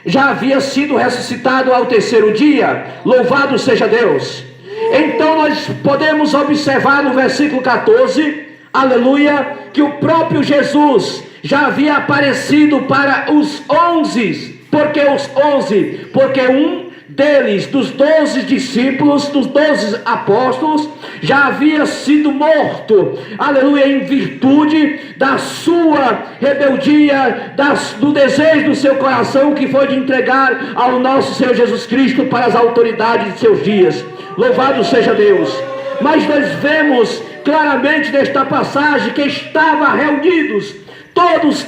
já havia sido ressuscitado ao terceiro dia. Louvado seja Deus. Então nós podemos observar no versículo 14, aleluia, que o próprio Jesus já havia aparecido para os 11. Por que os 11? Porque um deles, dos 12 discípulos, dos 12 apóstolos, já havia sido morto, aleluia, em virtude da sua rebeldia, do desejo do seu coração, que foi de entregar ao nosso Senhor Jesus Cristo para as autoridades de seus dias. Louvado seja Deus. Mas nós vemos claramente nesta passagem que estavam reunidos todos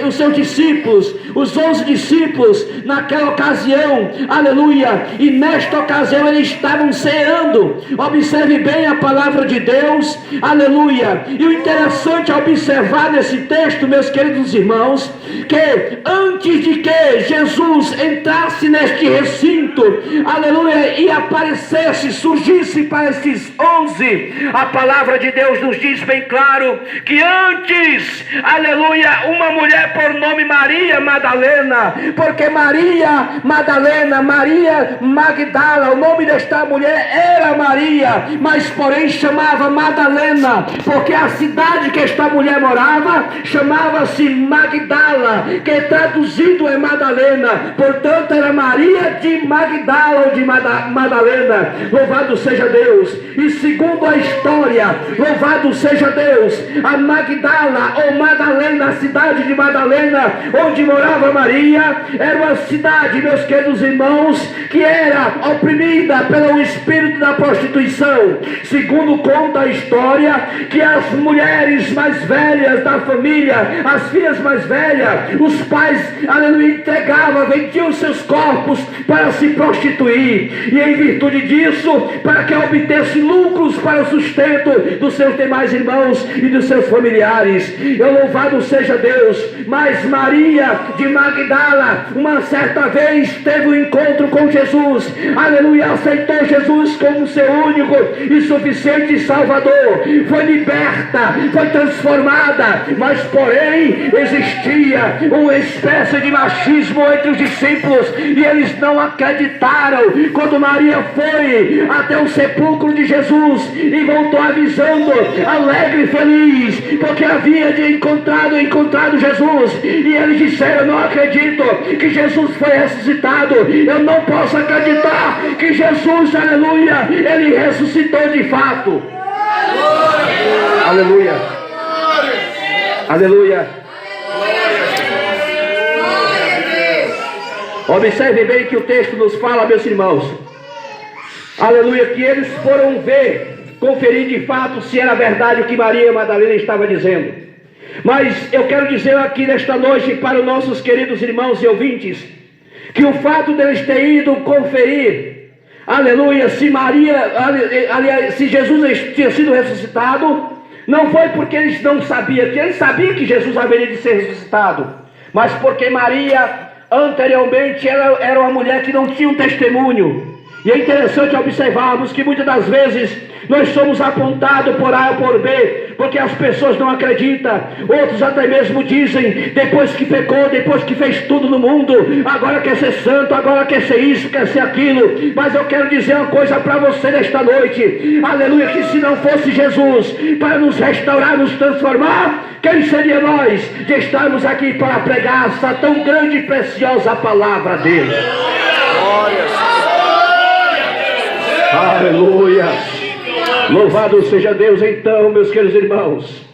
os seus discípulos, os 11 discípulos, naquela ocasião, aleluia, e nesta ocasião eles estavam ceando. Observe bem a palavra de Deus, aleluia. E o interessante é observar nesse texto, meus queridos irmãos, que antes de que Jesus entrasse neste recinto, aleluia, e aparecesse, surgisse para esses 11, a palavra de Deus nos diz bem claro que antes, aleluia, uma mulher por nome Maria Madalena, porque Maria Madalena, Maria Magdala, o nome desta mulher era Maria, mas porém chamava Madalena, porque a cidade que esta mulher morava chamava-se Magdala, que traduzido é Madalena, portanto era Maria de Magdala ou de Madalena. Louvado seja Deus. E segundo a história, louvado seja Deus, a Magdala ou Madalena, a cidade de Madalena, onde morava Maria, era uma cidade, meus queridos irmãos, que era oprimida pelo espírito da prostituição. Segundo conta a história, que as mulheres mais velhas da família, as filhas mais velhas, os pais, aleluia, entregavam, vendiam seus corpos para se prostituir, e em virtude disso, para que obtesse lucros para o sustento dos seus demais irmãos e dos seus familiares. Eu louvado seja Deus. Mas Maria de Magdala, uma certa vez teve um encontro com Jesus, aleluia, aceitou Jesus como seu único e suficiente Salvador, foi liberta, foi transformada, mas porém existia uma espécie de machismo entre os discípulos, e eles não acreditaram quando Maria foi até o sepulcro de Jesus e voltou avisando, alegre e feliz, porque havia encontrado Jesus. E eles disseram: eu não acredito que Jesus foi ressuscitado, eu não posso acreditar que Jesus, aleluia, ele ressuscitou de fato. Aleluia, aleluia. Observe bem que o texto nos fala, meus irmãos, aleluia, que eles foram conferir de fato se era verdade o que Maria Madalena estava dizendo. Mas eu quero dizer aqui nesta noite para os nossos queridos irmãos e ouvintes, que o fato deles terem ido conferir, aleluia, se Jesus tinha sido ressuscitado, não foi porque eles não sabiam, que eles sabiam que Jesus haveria de ser ressuscitado, mas porque Maria anteriormente ela era uma mulher que não tinha um testemunho. E é interessante observarmos que muitas das vezes nós somos apontados por A ou por B, porque as pessoas não acreditam. Outros até mesmo dizem, depois que pecou, depois que fez tudo no mundo, agora quer ser santo, agora quer ser isso, quer ser aquilo. Mas eu quero dizer uma coisa para você nesta noite, aleluia, que se não fosse Jesus para nos restaurar, nos transformar, quem seria nós de estarmos aqui para pregar essa tão grande e preciosa palavra dele? Aleluia. Louvado seja Deus. Então, meus queridos irmãos,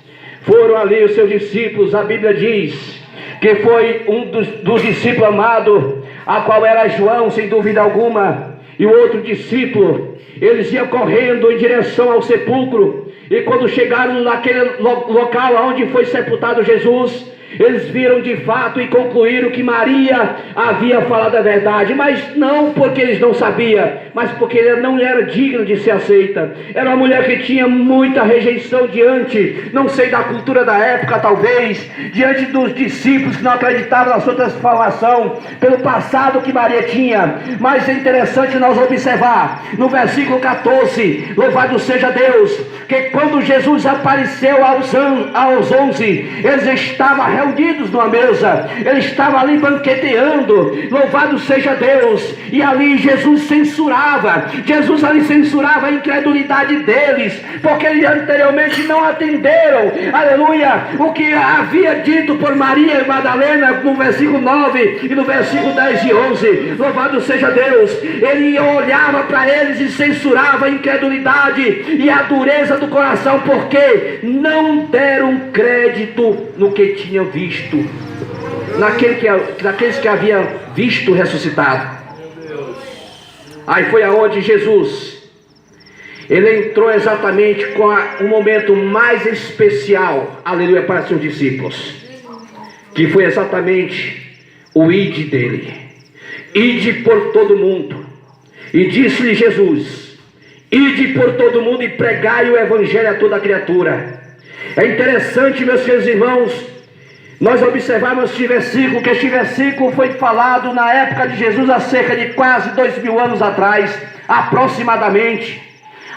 foram ali os seus discípulos. A Bíblia diz que foi um dos discípulos amados, a qual era João, sem dúvida alguma, e o outro discípulo. Eles iam correndo em direção ao sepulcro, e quando chegaram naquele local onde foi sepultado Jesus, eles viram de fato e concluíram que Maria havia falado a verdade, mas não porque eles não sabiam, mas porque ela não era digna de ser aceita. Era uma mulher que tinha muita rejeição diante, não sei, da cultura da época talvez, diante dos discípulos que não acreditavam na sua transformação, pelo passado que Maria tinha. Mas é interessante nós observar, no versículo 14, louvado seja Deus, que quando Jesus apareceu aos 11, eles estavam reunidos numa mesa, ele estava ali banqueteando, louvado seja Deus, e ali Jesus censurava a incredulidade deles, porque eles anteriormente não atenderam, aleluia, o que havia dito por Maria Madalena no versículo 9 e no versículo 10 e 11, louvado seja Deus. Ele olhava para eles e censurava a incredulidade e a dureza do coração, porque não deram crédito no que tinham visto, naqueles que haviam visto ressuscitado. Aí foi aonde Jesus, ele entrou exatamente com um momento mais especial, aleluia, para seus discípulos, que foi exatamente o ide dele. Ide por todo mundo. E disse-lhe Jesus: ide por todo mundo e pregai o evangelho a toda criatura. É interessante, meus queridos irmãos, nós observamos este versículo, que este versículo foi falado na época de Jesus, há cerca de quase 2000 anos atrás, aproximadamente,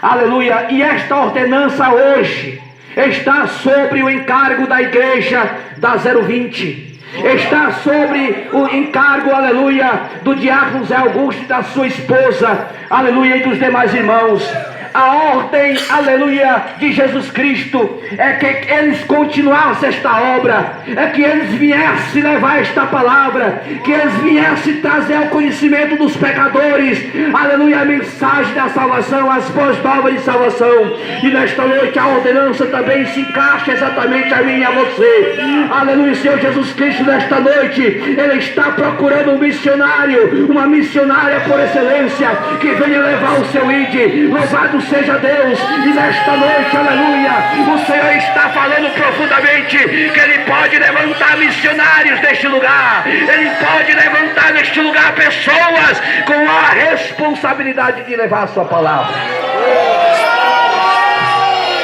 aleluia, e esta ordenança hoje está sobre o encargo da igreja da 020, está sobre o encargo, aleluia, do diácono Zé Augusto e da sua esposa, aleluia, e dos demais irmãos. A ordem, aleluia, de Jesus Cristo é que eles continuassem esta obra, é que eles viessem levar esta palavra, que eles viessem trazer ao conhecimento dos pecadores, aleluia, a mensagem da salvação, as boas novas de salvação. E nesta noite a ordenança também se encaixa exatamente a mim e a você, aleluia. O Senhor Jesus Cristo nesta noite, Ele está procurando um missionário, uma missionária por excelência, que venha levar o seu ide. Louvado seja Deus. E nesta noite, aleluia, o Senhor está falando profundamente que Ele pode levantar missionários neste lugar, Ele pode levantar neste lugar pessoas com a responsabilidade de levar a sua palavra.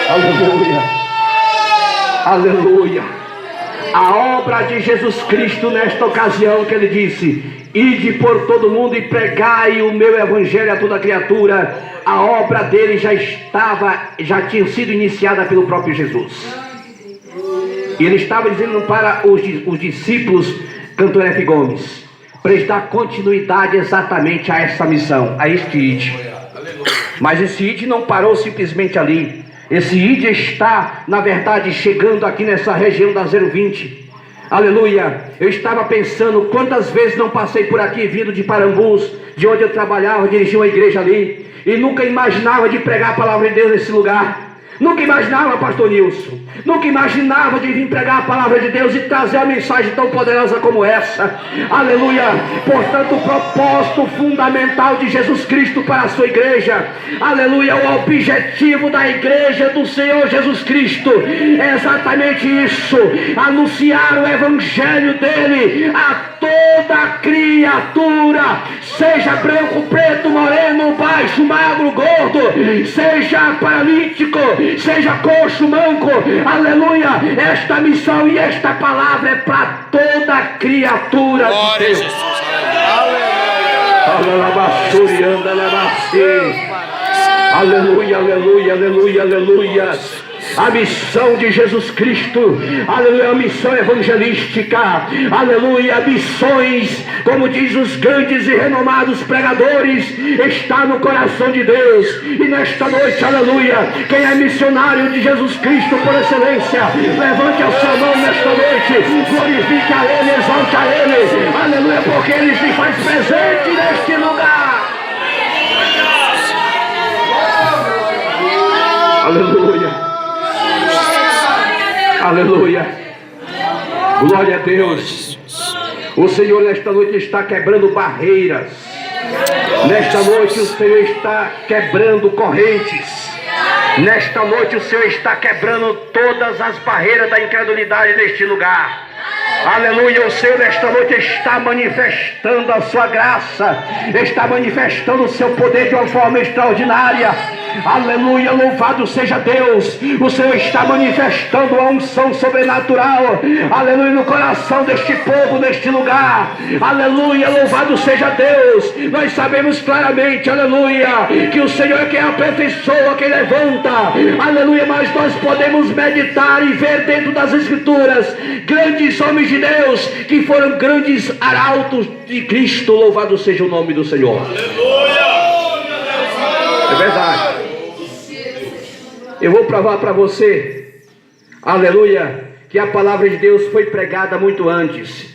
Aleluia, aleluia. A obra de Jesus Cristo nesta ocasião, que Ele disse: ide por todo mundo e pregai o meu evangelho a toda criatura. A obra dele já tinha sido iniciada pelo próprio Jesus. E ele estava dizendo para os discípulos, cantor F. Gomes, para eles dar continuidade exatamente a essa missão, a este ide. Mas esse ide não parou simplesmente ali. Esse ide está, na verdade, chegando aqui nessa região da 020. Aleluia. Eu estava pensando quantas vezes não passei por aqui vindo de Parambus, de onde eu trabalhava, dirigia uma igreja ali, e nunca imaginava de pregar a palavra de Deus nesse lugar. Nunca imaginava, pastor Nilson, nunca imaginava de vir pregar a palavra de Deus e trazer uma mensagem tão poderosa como essa. Aleluia. Portanto, o propósito fundamental de Jesus Cristo para a sua igreja, aleluia, o objetivo da igreja do Senhor Jesus Cristo é exatamente isso: anunciar o evangelho dele a toda criatura, seja branco, preto, moreno, baixo, magro, gordo, seja paralítico, seja coxo, manco, aleluia. Esta missão e esta palavra é para toda criatura de Deus. Aleluia, aleluia, aleluia, aleluia. A missão de Jesus Cristo, aleluia, a missão evangelística, aleluia, missões, como diz os grandes e renomados pregadores, está no coração de Deus. E nesta noite, aleluia, quem é missionário de Jesus Cristo por excelência, levante a sua mão nesta noite, glorifique a Ele, exalte a Ele, aleluia, porque Ele se faz presente neste lugar. Aleluia. Aleluia, glória a Deus. O Senhor nesta noite está quebrando barreiras. Nesta noite o Senhor está quebrando correntes. Nesta noite o Senhor está quebrando todas as barreiras da incredulidade neste lugar. Aleluia, o Senhor nesta noite está manifestando a sua graça, está manifestando o seu poder de uma forma extraordinária. Aleluia, louvado seja Deus. O Senhor está manifestando a unção sobrenatural, aleluia, no coração deste povo, neste lugar. Aleluia, louvado seja Deus. Nós sabemos claramente, aleluia, que o Senhor é quem aperfeiçoa, quem levanta, aleluia, mas nós podemos meditar e ver dentro das Escrituras grandes homens de Deus que foram grandes arautos de Cristo. Louvado seja o nome do Senhor. É verdade. Eu vou provar para você, aleluia, que a palavra de Deus foi pregada muito antes.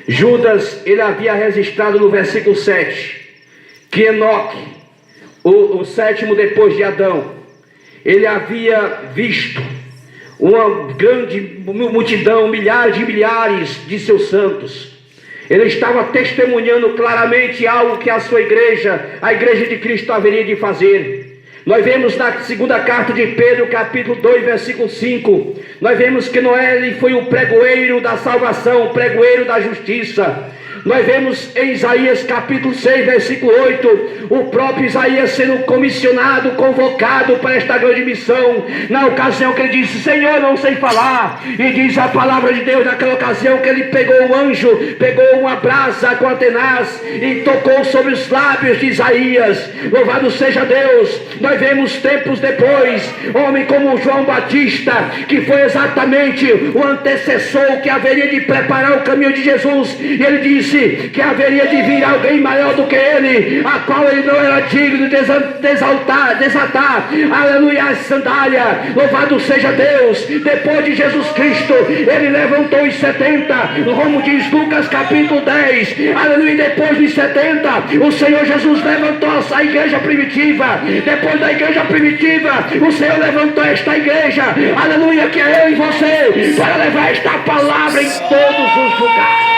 Judas, ele havia registrado no versículo 7 que Enoque, o sétimo depois de Adão, ele havia visto uma grande multidão, milhares de milhares de seus santos. Ele estava testemunhando claramente algo que a sua igreja, a igreja de Cristo, haveria de fazer. Nós vemos na segunda carta de Pedro, capítulo 2, versículo 5, nós vemos que Noé ele foi o pregoeiro da salvação, o pregoeiro da justiça. Nós vemos em Isaías capítulo 6, versículo 8, o próprio Isaías sendo comissionado, convocado para esta grande missão, na ocasião que ele disse: Senhor, não sei falar. E diz a palavra de Deus naquela ocasião que ele pegou um anjo, pegou uma brasa com a tenaz e tocou sobre os lábios de Isaías. Louvado seja Deus. Nós vemos tempos depois, homem como João Batista, que foi exatamente o antecessor que haveria de preparar o caminho de Jesus, e ele disse que haveria de vir alguém maior do que ele, a qual ele não era digno de desatar, aleluia, as sandálias. Louvado seja Deus. Depois de Jesus Cristo, ele levantou os 70, como diz Lucas capítulo 10, aleluia. Depois dos 70, o Senhor Jesus levantou a igreja primitiva. Depois da igreja primitiva, o Senhor levantou esta igreja, aleluia, que é eu e você, para levar esta palavra em todos os lugares.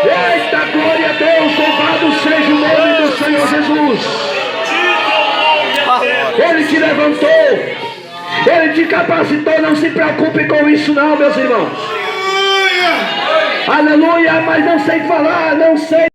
Eita, glória a Deus, louvado seja o nome do Senhor Jesus. Ele te levantou, Ele te capacitou. Não se preocupe com isso não, meus irmãos. Aleluia, mas não sei falar, não sei